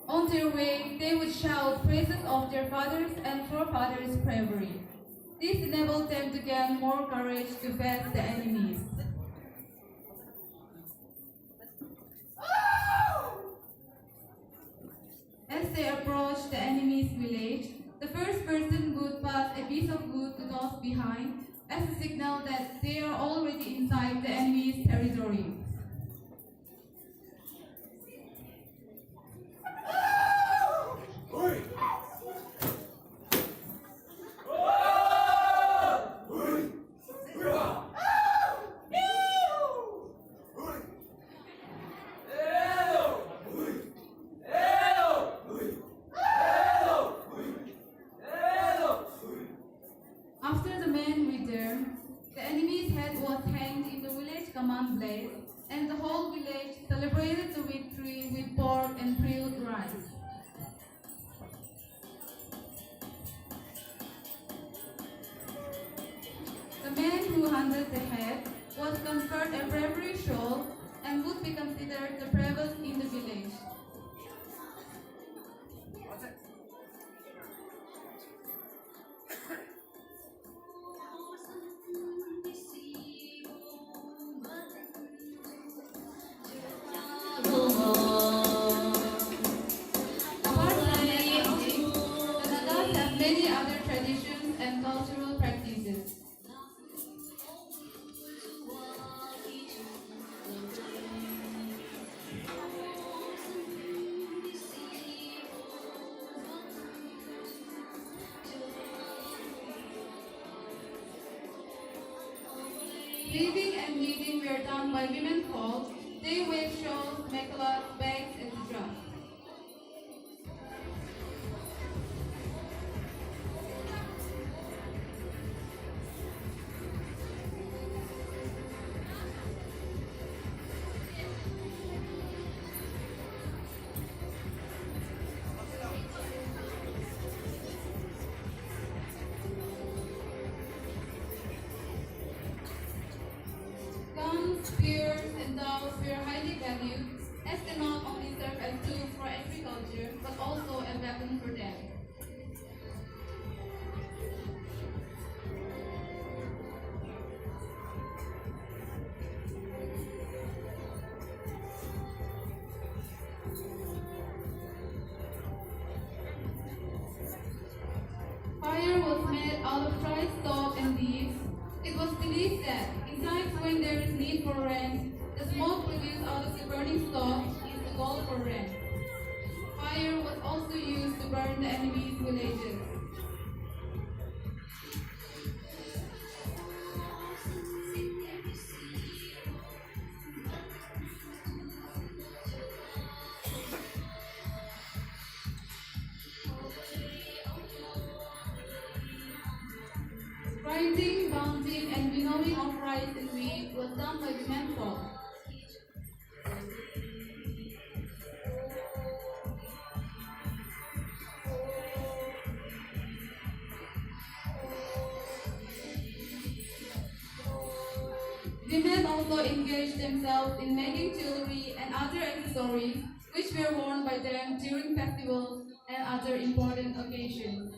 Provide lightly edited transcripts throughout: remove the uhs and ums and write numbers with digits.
On their way, they would shout praises of their fathers and forefathers' bravery. This enabled them to gain more courage to face the enemies. As they approached the enemy's village, the first person would pass a piece of wood to those behind as a signal that they are already inside the enemy's territory. After the men returned, the enemy's head was hanged in the village command place, and the whole village celebrated the victory with pork and grilled rice. The man who hunted the head was conferred a bravery shawl and would be considered the bravest in the village. Apart from their hunting, the Nagas have many other traditions and cultural practices. Weaving and knitting were done by women folk. They weave shawls, mechalas, bags, etc. Guns, spears, and bows were highly valued, as they not only serve as tools for agriculture, but also a weapon for them. Fire was made out of dry stalk and leaves. It was believed that in times when there is need for rain, the smoke produced out of the burning stalk is the goal for rain. Fire was also used to burn the enemy's villages. Grinding, pounding, and winnowing of rice and wheat was done by the menfolk. Women also engaged themselves in making jewelry and other accessories which were worn by them during festivals and other important occasions.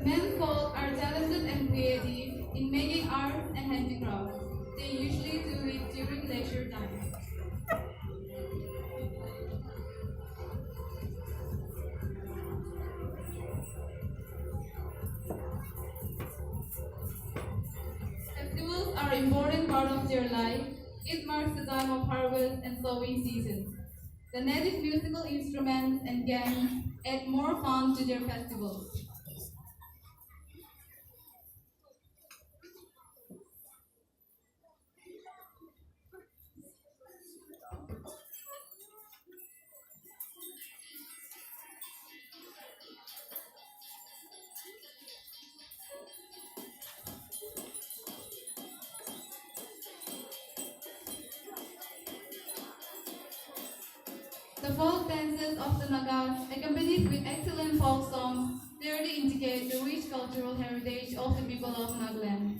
Menfolk are talented and creative in making art and handicrafts. They usually do it during leisure time. Festivals are an important part of their life. It marks the time of harvest and sowing season. The native musical instruments and games add more fun to their festivals. The folk dances of the Nagas, accompanied with excellent folk songs, clearly indicate the rich cultural heritage of the people of Nagaland.